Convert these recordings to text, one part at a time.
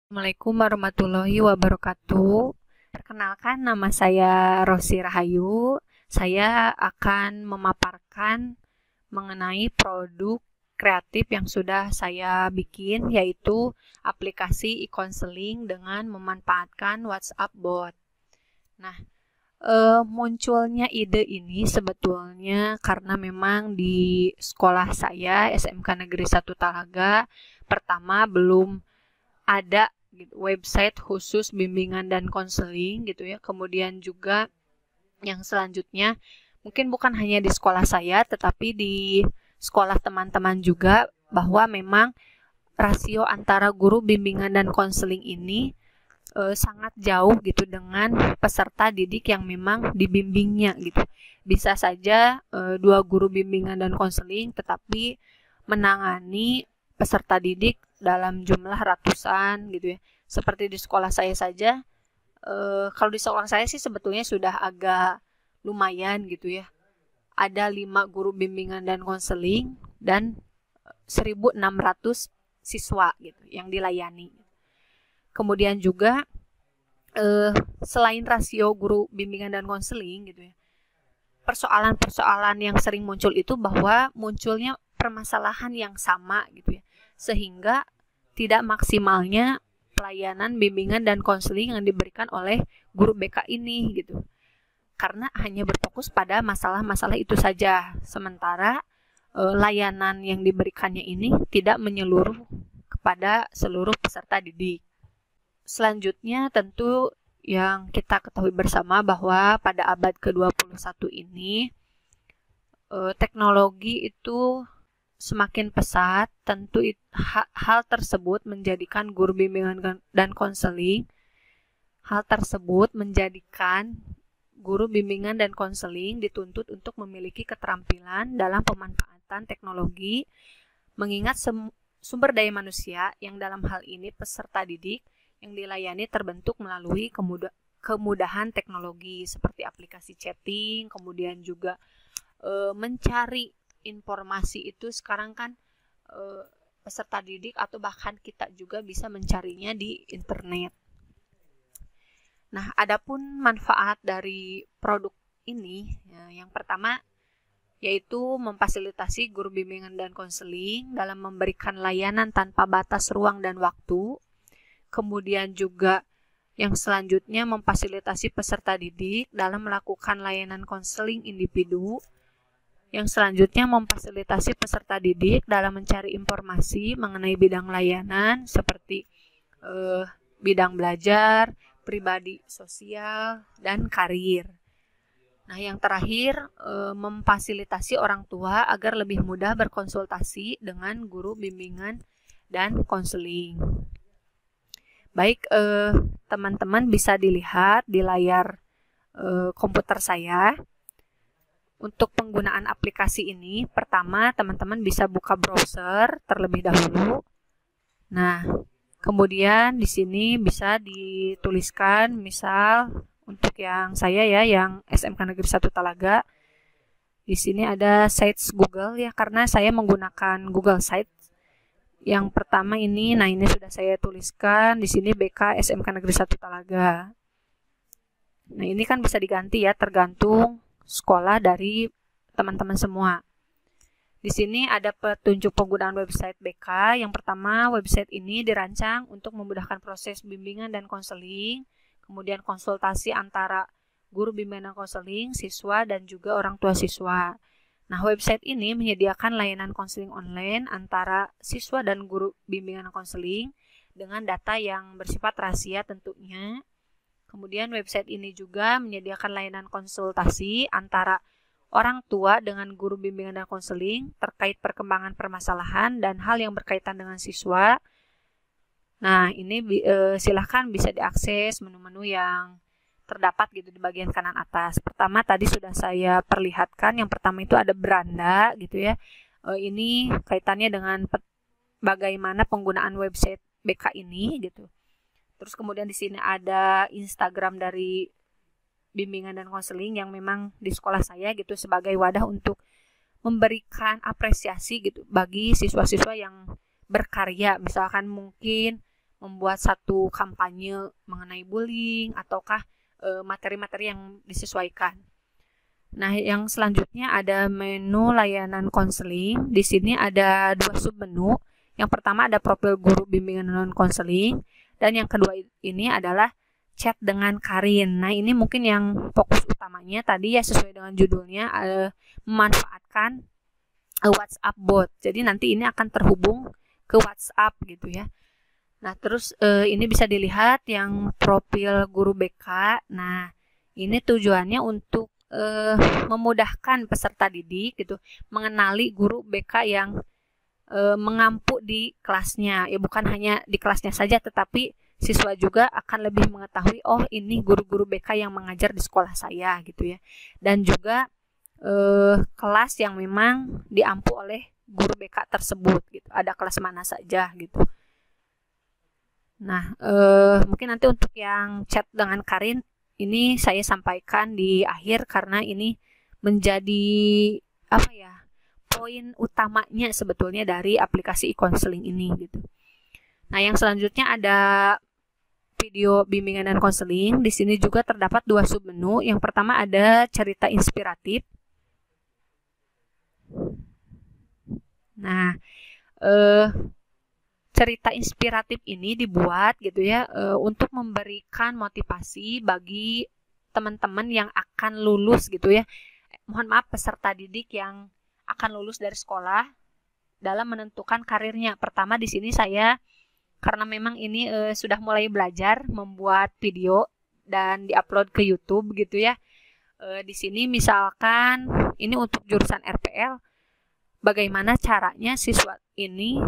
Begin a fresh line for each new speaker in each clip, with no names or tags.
Assalamualaikum warahmatullahi wabarakatuh. Perkenalkan, nama saya Rosi Rahayu. Saya akan memaparkan mengenai produk kreatif yang sudah saya bikin, yaitu aplikasi e-counseling dengan memanfaatkan WhatsApp bot. Nah, munculnya ide ini sebetulnya karena memang di sekolah saya, SMK Negeri 1 Talaga, pertama belum ada gitu, website khusus bimbingan dan konseling gitu ya. Kemudian juga yang selanjutnya mungkin bukan hanya di sekolah saya tetapi di sekolah teman-teman juga, bahwa memang rasio antara guru bimbingan dan konseling ini sangat jauh gitu dengan peserta didik yang memang dibimbingnya gitu. Bisa saja dua guru bimbingan dan konseling tetapi menangani peserta didik dalam jumlah ratusan gitu ya. Seperti di sekolah saya saja, kalau di sekolah saya sih sebetulnya sudah agak lumayan gitu ya. Ada 5 guru bimbingan dan konseling dan 1.600 siswa gitu yang dilayani. Kemudian juga selain rasio guru bimbingan dan konseling gitu ya, persoalan-persoalan yang sering muncul itu bahwa munculnya permasalahan yang sama gitu ya, sehingga tidak maksimalnya pelayanan bimbingan dan konseling yang diberikan oleh guru BK ini gitu, karena hanya berfokus pada masalah-masalah itu saja, sementara layanan yang diberikannya ini tidak menyeluruh kepada seluruh peserta didik. Selanjutnya tentu yang kita ketahui bersama bahwa pada abad ke-21 ini teknologi itu semakin pesat. Tentu hal tersebut menjadikan guru bimbingan dan konseling dituntut untuk memiliki keterampilan dalam pemanfaatan teknologi, mengingat sumber daya manusia yang dalam hal ini peserta didik yang dilayani terbentuk melalui kemudahan teknologi seperti aplikasi chatting, kemudian juga mencari informasi itu sekarang kan peserta didik atau bahkan kita juga bisa mencarinya di internet. Nah, adapun manfaat dari produk ini, ya, yang pertama yaitu memfasilitasi guru bimbingan dan konseling dalam memberikan layanan tanpa batas ruang dan waktu. Kemudian juga yang selanjutnya memfasilitasi peserta didik dalam melakukan layanan konseling individu. Yang selanjutnya memfasilitasi peserta didik dalam mencari informasi mengenai bidang layanan seperti bidang belajar, pribadi, sosial, dan karir. Nah, yang terakhir memfasilitasi orang tua agar lebih mudah berkonsultasi dengan guru bimbingan dan konseling. Baik, teman-teman bisa dilihat di layar komputer saya. Untuk penggunaan aplikasi ini, pertama teman-teman bisa buka browser terlebih dahulu. Nah, kemudian di sini bisa dituliskan, misal untuk yang saya ya, yang SMK Negeri 1 Talaga, di sini ada sites Google ya, karena saya menggunakan Google Sites. Yang pertama ini, nah ini sudah saya tuliskan di sini BK SMK Negeri 1 Talaga. Nah, ini kan bisa diganti ya, tergantung sekolah dari teman-teman semua. Di sini ada petunjuk penggunaan website BK. Yang pertama, website ini dirancang untuk memudahkan proses bimbingan dan konseling, kemudian konsultasi antara guru bimbingan dan konseling, siswa, dan juga orang tua siswa. Nah, website ini menyediakan layanan konseling online antara siswa dan guru bimbingan dan konseling dengan data yang bersifat rahasia tentunya. Kemudian website ini juga menyediakan layanan konsultasi antara orang tua dengan guru bimbingan dan konseling terkait perkembangan permasalahan dan hal yang berkaitan dengan siswa. Nah, ini silahkan bisa diakses menu-menu yang terdapat gitu di bagian kanan atas. Pertama tadi sudah saya perlihatkan, yang pertama itu ada beranda gitu ya. Ini kaitannya dengan bagaimana penggunaan website BK ini gitu. Terus kemudian di sini ada Instagram dari bimbingan dan konseling yang memang di sekolah saya gitu sebagai wadah untuk memberikan apresiasi gitu bagi siswa-siswa yang berkarya, misalkan mungkin membuat satu kampanye mengenai bullying ataukah materi-materi yang disesuaikan. Nah, yang selanjutnya ada menu layanan konseling. Di sini ada 2 submenu. Yang pertama ada profil guru bimbingan non konseling, dan yang kedua ini adalah chat dengan Karin. Nah, ini mungkin yang fokus utamanya tadi ya, sesuai dengan judulnya, memanfaatkan WhatsApp bot. Jadi nanti ini akan terhubung ke WhatsApp gitu ya. Nah, terus ini bisa dilihat yang profil guru BK. Nah, ini tujuannya untuk memudahkan peserta didik gitu, mengenali guru BK yang mengampu di kelasnya. Ya, bukan hanya di kelasnya saja, tetapi siswa juga akan lebih mengetahui, oh ini guru-guru BK yang mengajar di sekolah saya gitu ya. Dan juga kelas yang memang diampu oleh guru BK tersebut gitu. Ada kelas mana saja gitu. Nah, mungkin nanti untuk yang chat dengan Karin ini saya sampaikan di akhir, karena ini menjadi apa ya, poin utamanya sebetulnya dari aplikasi e-counseling ini gitu. Nah, yang selanjutnya ada video bimbingan dan konseling. Di sini juga terdapat 2 submenu. Yang pertama ada cerita inspiratif. Nah, cerita inspiratif ini dibuat gitu ya, untuk memberikan motivasi bagi teman-teman yang akan lulus gitu ya. Mohon maaf, peserta didik yang akan lulus dari sekolah dalam menentukan karirnya. Pertama di sini saya, karena memang ini sudah mulai belajar membuat video dan diupload ke YouTube gitu ya. Di sini misalkan ini untuk jurusan RPL, bagaimana caranya siswa ini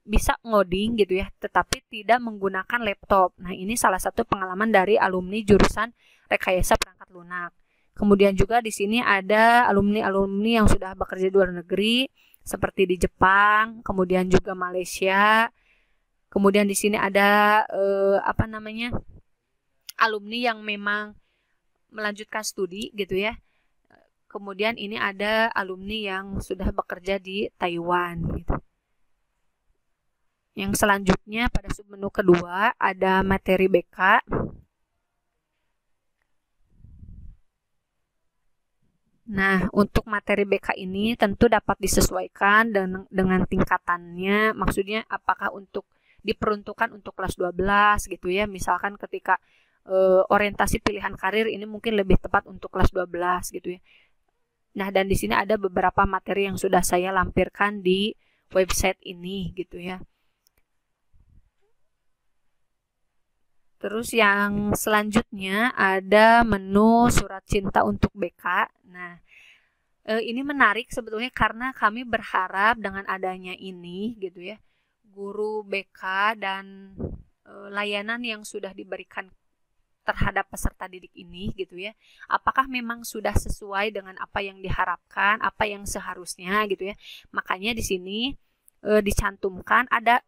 bisa ngoding gitu ya, tetapi tidak menggunakan laptop. Nah, ini salah satu pengalaman dari alumni jurusan Rekayasa Perangkat Lunak. Kemudian juga di sini ada alumni-alumni yang sudah bekerja di luar negeri, seperti di Jepang, kemudian juga Malaysia. Kemudian di sini ada alumni yang memang melanjutkan studi gitu ya. Kemudian ini ada alumni yang sudah bekerja di Taiwan gitu. Yang selanjutnya pada submenu kedua ada materi BK. Nah, untuk materi BK ini tentu dapat disesuaikan dengan tingkatannya. Maksudnya apakah diperuntukkan untuk kelas 12 gitu ya. Misalkan ketika orientasi pilihan karir ini mungkin lebih tepat untuk kelas 12 gitu ya. Nah, dan di sini ada beberapa materi yang sudah saya lampirkan di website ini gitu ya. Terus yang selanjutnya ada menu surat cinta untuk BK. Nah, ini menarik sebetulnya karena kami berharap dengan adanya ini gitu ya, guru BK dan layanan yang sudah diberikan terhadap peserta didik ini gitu ya, apakah memang sudah sesuai dengan apa yang diharapkan, apa yang seharusnya gitu ya. Makanya di sini dicantumkan ada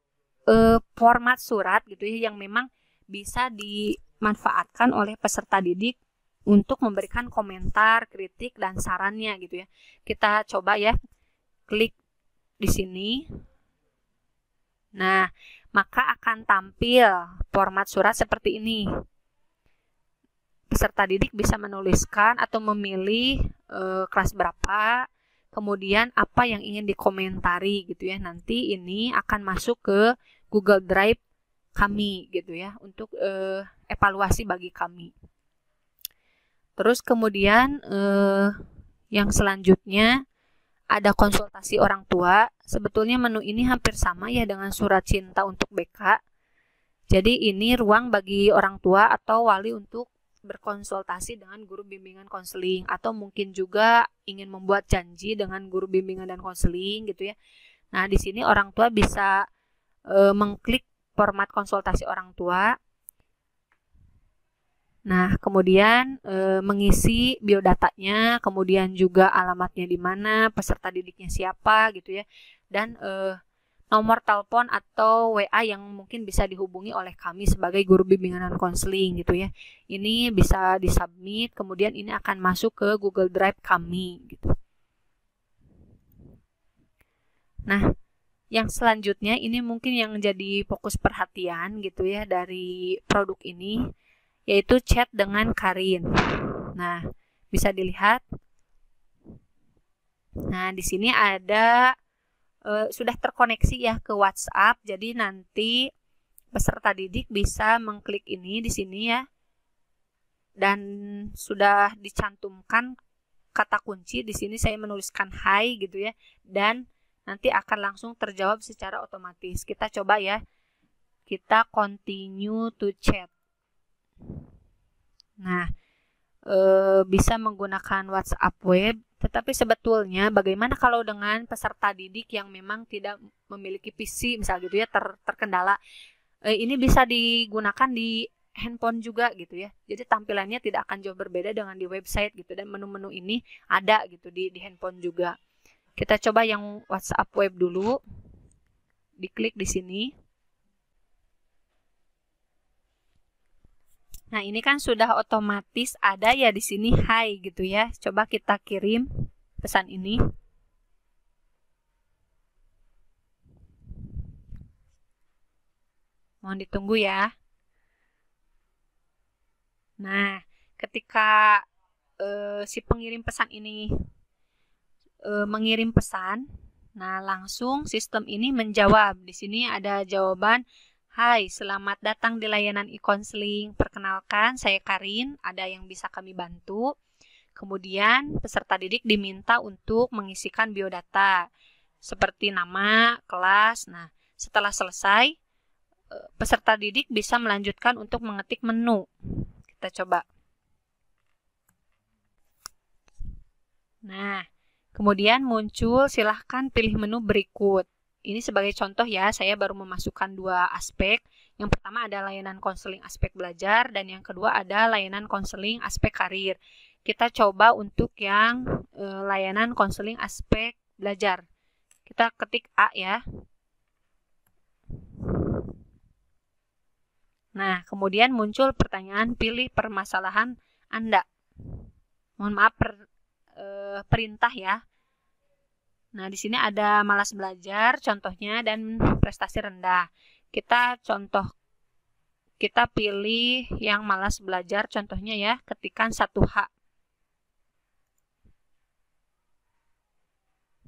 format surat gitu ya, yang memang bisa dimanfaatkan oleh peserta didik untuk memberikan komentar, kritik, dan sarannya gitu ya. Kita coba ya, klik di sini. Nah, maka akan tampil format surat seperti ini. Peserta didik bisa menuliskan atau memilih kelas berapa, kemudian apa yang ingin dikomentari gitu ya. Nanti ini akan masuk ke Google Drive kami gitu ya, untuk evaluasi bagi kami. Terus kemudian yang selanjutnya ada konsultasi orang tua. Sebetulnya menu ini hampir sama ya dengan surat cinta untuk BK. Jadi ini ruang bagi orang tua atau wali untuk berkonsultasi dengan guru bimbingan konseling, atau mungkin juga ingin membuat janji dengan guru bimbingan dan konseling gitu ya. Nah, di sini orang tua bisa mengklik format konsultasi orang tua. Nah, kemudian mengisi biodatanya, kemudian juga alamatnya di mana, peserta didiknya siapa gitu ya, dan nomor telepon atau WA yang mungkin bisa dihubungi oleh kami sebagai guru bimbingan dan konseling gitu ya. Ini bisa disubmit, kemudian ini akan masuk ke Google Drive kami gitu. Nah, Yang selanjutnya ini mungkin yang jadi fokus perhatian gitu ya dari produk ini, yaitu chat dengan Karin. Nah, bisa dilihat. Nah, di sini ada sudah terkoneksi ya ke WhatsApp. Jadi nanti peserta didik bisa mengklik ini di sini ya. Dan sudah dicantumkan kata kunci. Di sini saya menuliskan hai gitu ya. Dan nanti akan langsung terjawab secara otomatis. Kita coba ya. Kita continue to chat. Nah, bisa menggunakan WhatsApp web, tetapi sebetulnya bagaimana kalau dengan peserta didik yang memang tidak memiliki PC misal gitu ya, terkendala, ini bisa digunakan di handphone juga gitu ya. Jadi tampilannya tidak akan jauh berbeda dengan di website gitu, dan menu-menu ini ada gitu di handphone juga. Kita coba yang WhatsApp web dulu, diklik di sini. Nah, ini kan sudah otomatis ada ya di sini hai gitu ya. Coba kita kirim pesan ini. Mohon ditunggu ya. Nah, ketika si pengirim pesan ini mengirim pesan, nah langsung sistem ini menjawab. Di sini ada jawaban, hai, selamat datang di layanan e-counseling. Perkenalkan, saya Karin, ada yang bisa kami bantu. Kemudian, peserta didik diminta untuk mengisikan biodata, seperti nama, kelas. Nah, setelah selesai, peserta didik bisa melanjutkan untuk mengetik menu. Kita coba. Nah, kemudian muncul silahkan pilih menu berikut. Ini sebagai contoh ya, saya baru memasukkan 2 aspek. Yang pertama ada layanan konseling aspek belajar, dan yang kedua ada layanan konseling aspek karir. Kita coba untuk yang layanan konseling aspek belajar. Kita ketik A ya. Nah, kemudian muncul pertanyaan pilih permasalahan Anda. Mohon maaf, perintah ya. Nah, di sini ada malas belajar contohnya dan prestasi rendah. Kita pilih yang malas belajar contohnya ya, ketikan 1H.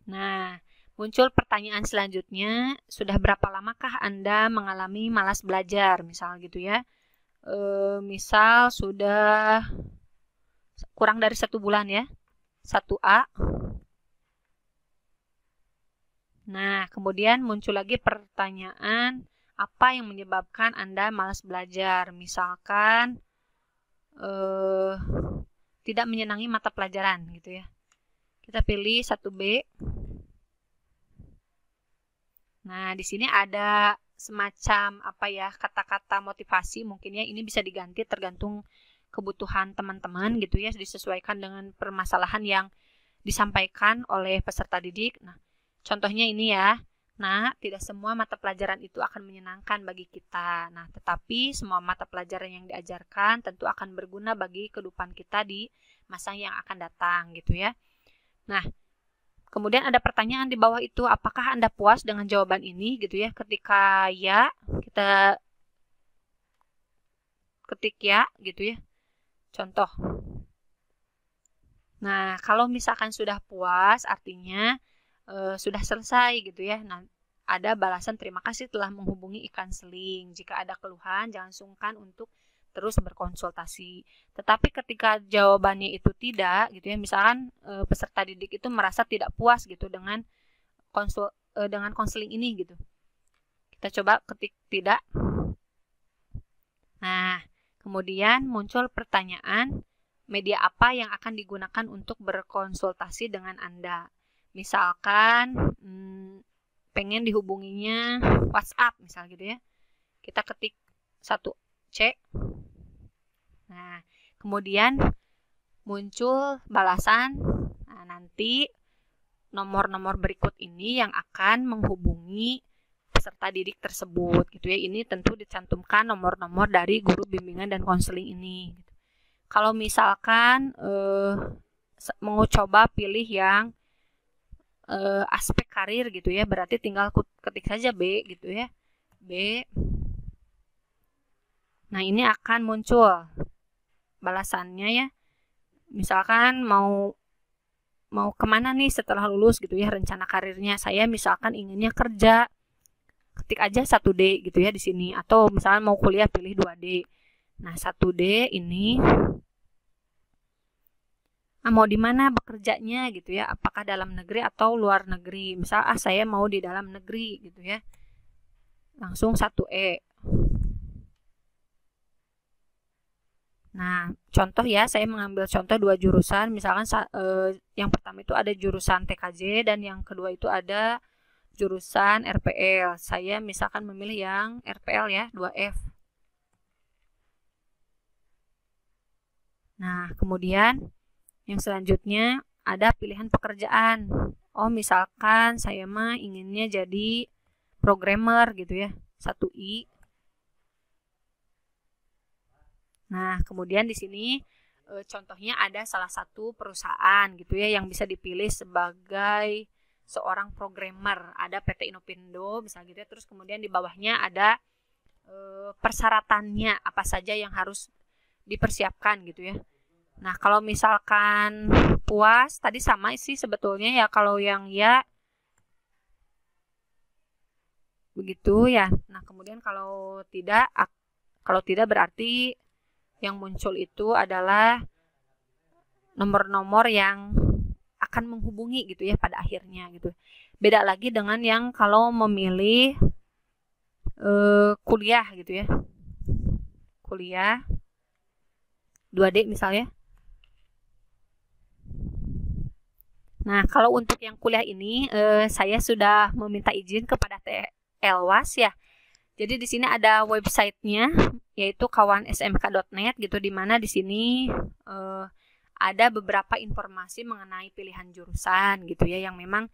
Nah, muncul pertanyaan selanjutnya, sudah berapa lamakah Anda mengalami malas belajar? Misal gitu ya. Misal sudah kurang dari 1 bulan ya. 1A. Nah, kemudian muncul lagi pertanyaan, apa yang menyebabkan Anda malas belajar? Misalkan tidak menyenangi mata pelajaran gitu ya. Kita pilih 1B. Nah, di sini ada semacam apa ya, kata-kata motivasi mungkin ya. Ini bisa diganti tergantung kebutuhan teman-teman gitu ya, disesuaikan dengan permasalahan yang disampaikan oleh peserta didik. Nah, contohnya ini ya. Nah, tidak semua mata pelajaran itu akan menyenangkan bagi kita. Nah, tetapi semua mata pelajaran yang diajarkan tentu akan berguna bagi kehidupan kita di masa yang akan datang gitu ya. Nah, kemudian ada pertanyaan di bawah itu, apakah Anda puas dengan jawaban ini gitu ya. Ketika ya, kita ketik ya gitu ya. Contoh. Nah, kalau misalkan sudah puas, artinya sudah selesai gitu ya. Nah, ada balasan terima kasih telah menghubungi e-counseling. Jika ada keluhan, jangan sungkan untuk terus berkonsultasi. Tetapi ketika jawabannya itu tidak gitu ya, misalkan peserta didik itu merasa tidak puas gitu dengan konseling ini gitu. Kita coba ketik tidak. Nah, kemudian muncul pertanyaan, media apa yang akan digunakan untuk berkonsultasi dengan Anda? Misalkan pengen dihubunginya WhatsApp misal gitu ya. Kita ketik 1C. Nah, kemudian muncul balasan. Nah, nanti nomor-nomor berikut ini yang akan menghubungi peserta didik tersebut gitu ya. Ini tentu dicantumkan nomor-nomor dari guru bimbingan dan konseling ini gitu. Kalau misalkan mau coba pilih yang aspek karir gitu ya, berarti tinggal ketik saja B gitu ya, B. Nah, ini akan muncul balasannya ya, misalkan mau kemana nih setelah lulus gitu ya, rencana karirnya saya misalkan inginnya kerja, ketik aja 1D gitu ya di sini, atau misalkan mau kuliah pilih 2D. Nah, 1D ini mau di mana bekerjanya gitu ya, apakah dalam negeri atau luar negeri. Misal saya mau di dalam negeri gitu ya, langsung 1E. Nah, contoh ya, saya mengambil contoh 2 jurusan, misalkan yang pertama itu ada jurusan TKJ dan yang kedua itu ada jurusan RPL. Saya misalkan memilih yang RPL ya, 2F. Nah, kemudian yang selanjutnya ada pilihan pekerjaan. Oh, misalkan saya mah inginnya jadi programmer gitu ya, 1I. Nah, kemudian di sini contohnya ada salah satu perusahaan gitu ya yang bisa dipilih sebagai seorang programmer. Ada PT Inopindo misalnya gitu ya. Terus kemudian di bawahnya ada persyaratannya apa saja yang harus dipersiapkan gitu ya. Nah, kalau misalkan puas, tadi sama sih sebetulnya ya, kalau yang ya begitu ya. Nah, kemudian kalau tidak berarti yang muncul itu adalah nomor-nomor yang akan menghubungi gitu ya pada akhirnya gitu. Beda lagi dengan yang kalau memilih kuliah gitu ya. Kuliah 2D misalnya. Nah, kalau untuk yang kuliah ini saya sudah meminta izin kepada TLwas ya. Jadi di sini ada websitenya yaitu kawansmk.net gitu, di mana di sini ada beberapa informasi mengenai pilihan jurusan gitu ya, yang memang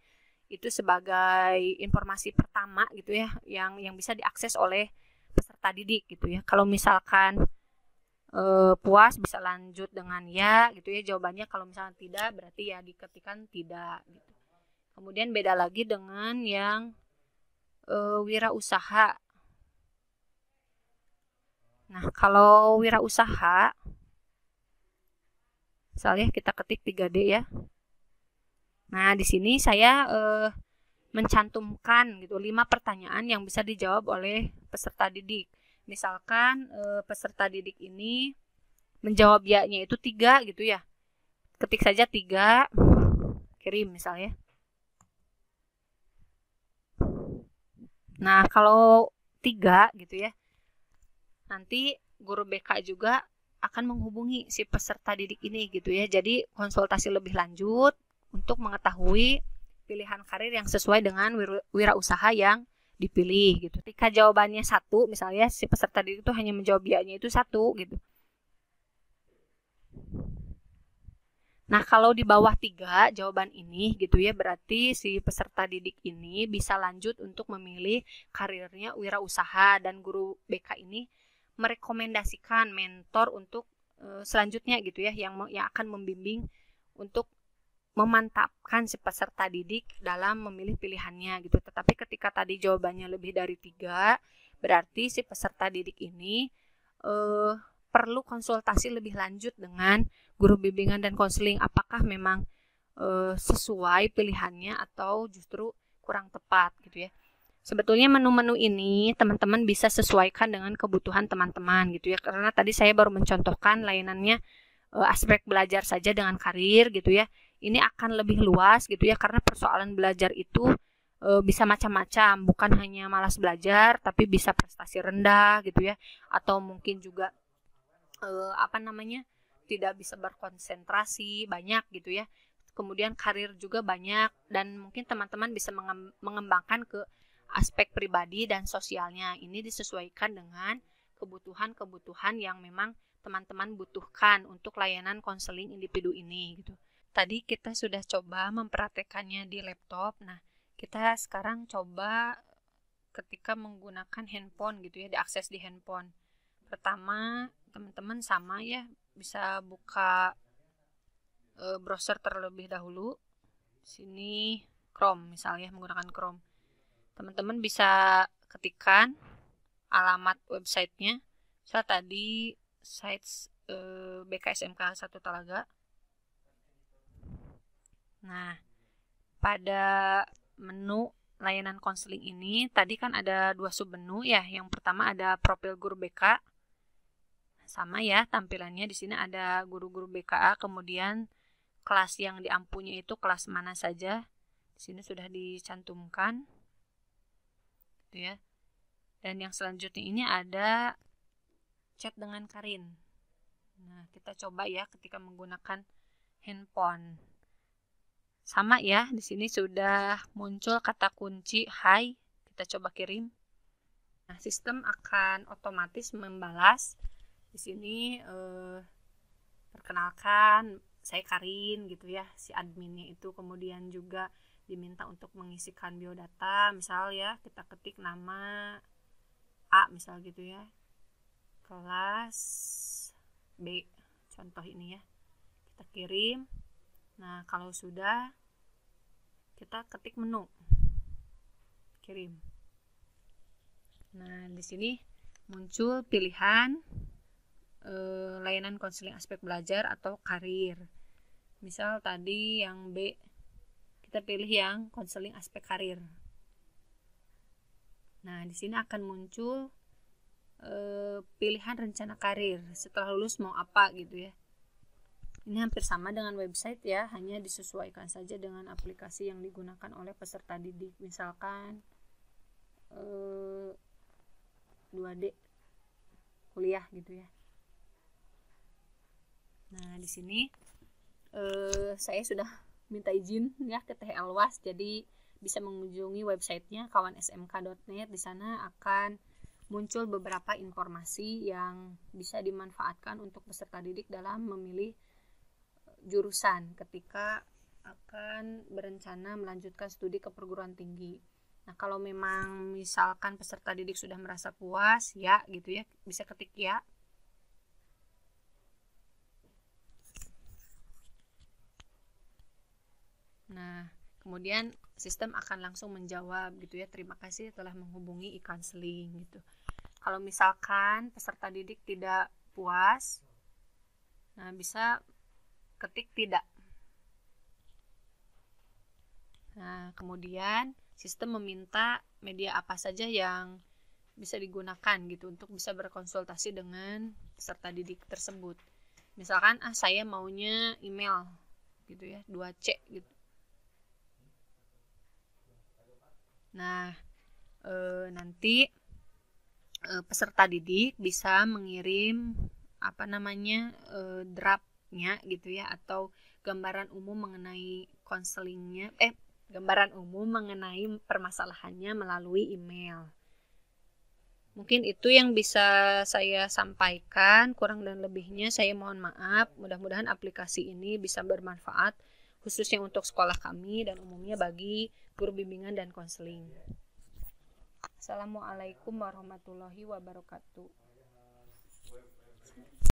itu sebagai informasi pertama gitu ya, yang bisa diakses oleh peserta didik gitu ya. Kalau misalkan puas bisa lanjut dengan ya gitu ya jawabannya, kalau misalkan tidak berarti ya diketikkan tidak gitu. Kemudian beda lagi dengan yang wirausaha. Nah, kalau wirausaha misalnya kita ketik 3D ya. Nah, di sini saya mencantumkan gitu 5 pertanyaan yang bisa dijawab oleh peserta didik. Misalkan peserta didik ini menjawab ya-nya itu 3 gitu ya. Ketik saja 3, kirim misalnya. Nah, kalau 3 gitu ya, nanti guru BK juga akan menghubungi si peserta didik ini gitu ya. Jadi konsultasi lebih lanjut untuk mengetahui pilihan karir yang sesuai dengan wirausaha yang dipilih gitu. Ketika jawabannya 1, misalnya si peserta didik itu hanya menjawab ya-nya itu 1 gitu. Nah, kalau di bawah 3 jawaban ini gitu ya, berarti si peserta didik ini bisa lanjut untuk memilih karirnya wirausaha, dan guru BK ini merekomendasikan mentor untuk selanjutnya gitu ya, yang akan membimbing untuk memantapkan si peserta didik dalam memilih pilihannya gitu. Tetapi ketika tadi jawabannya lebih dari 3, berarti si peserta didik ini perlu konsultasi lebih lanjut dengan guru bimbingan dan konseling, apakah memang sesuai pilihannya atau justru kurang tepat gitu ya. Sebetulnya menu-menu ini teman-teman bisa sesuaikan dengan kebutuhan teman-teman gitu ya, karena tadi saya baru mencontohkan layanannya aspek belajar saja dengan karir gitu ya. Ini akan lebih luas gitu ya, karena persoalan belajar itu bisa macam-macam, bukan hanya malas belajar tapi bisa prestasi rendah gitu ya, atau mungkin juga tidak bisa berkonsentrasi banyak gitu ya. Kemudian karir juga banyak, dan mungkin teman-teman bisa mengembangkan ke aspek pribadi dan sosialnya. Ini disesuaikan dengan kebutuhan-kebutuhan yang memang teman-teman butuhkan untuk layanan konseling individu ini gitu. Tadi kita sudah coba mempraktekannya di laptop. Nah, kita sekarang coba ketika menggunakan handphone gitu ya, diakses di handphone. Pertama, teman-teman sama ya, bisa buka browser terlebih dahulu. Sini Chrome, misalnya menggunakan Chrome. Teman-teman bisa ketikkan alamat websitenya. Misal tadi sites BKSMK 1 Talaga. Nah, pada menu layanan konseling ini tadi kan ada 2 submenu ya. Yang pertama ada profil guru BK. Sama ya tampilannya, di sini ada guru-guru BKA, kemudian kelas yang diampuni itu kelas mana saja. Di sini sudah dicantumkan. Gitu ya. Dan yang selanjutnya ini ada chat dengan Karin. Nah, kita coba ya ketika menggunakan handphone. Sama ya, di sini sudah muncul kata kunci hai, kita coba kirim. Nah, sistem akan otomatis membalas. Di sini perkenalkan, saya Karin gitu ya, si adminnya itu. Kemudian juga diminta untuk mengisikan biodata, misal ya kita ketik nama A misal gitu ya, kelas B contoh ini ya, kita kirim. Nah, kalau sudah, kita ketik menu kirim. Nah, di sini muncul pilihan layanan konseling aspek belajar atau karir. Misal tadi yang B, kita pilih yang konseling aspek karir. Nah, di sini akan muncul pilihan rencana karir setelah lulus mau apa gitu ya. Ini hampir sama dengan website ya, hanya disesuaikan saja dengan aplikasi yang digunakan oleh peserta didik. Misalkan 2D kuliah gitu ya. Nah, di sini saya sudah minta izin ya ke Teh Elwas, jadi bisa mengunjungi websitenya kawansmk.net. Di sana akan muncul beberapa informasi yang bisa dimanfaatkan untuk peserta didik dalam memilih jurusan ketika akan berencana melanjutkan studi ke perguruan tinggi. Nah, kalau memang misalkan peserta didik sudah merasa puas ya gitu ya, bisa ketik ya. Nah, kemudian sistem akan langsung menjawab gitu ya, terima kasih telah menghubungi e-counseling gitu. Kalau misalkan peserta didik tidak puas, nah bisa ketik tidak. Nah, kemudian sistem meminta media apa saja yang bisa digunakan gitu untuk bisa berkonsultasi dengan peserta didik tersebut. Misalkan saya maunya email gitu ya, 2C gitu. Nah, nanti peserta didik bisa mengirim draftnya gitu ya, atau gambaran umum mengenai konselingnya, gambaran umum mengenai permasalahannya melalui email. Mungkin itu yang bisa saya sampaikan, kurang dan lebihnya saya mohon maaf. Mudah-mudahan aplikasi ini bisa bermanfaat khususnya untuk sekolah kami dan umumnya bagi guru bimbingan dan konseling. Assalamualaikum warahmatullahi wabarakatuh.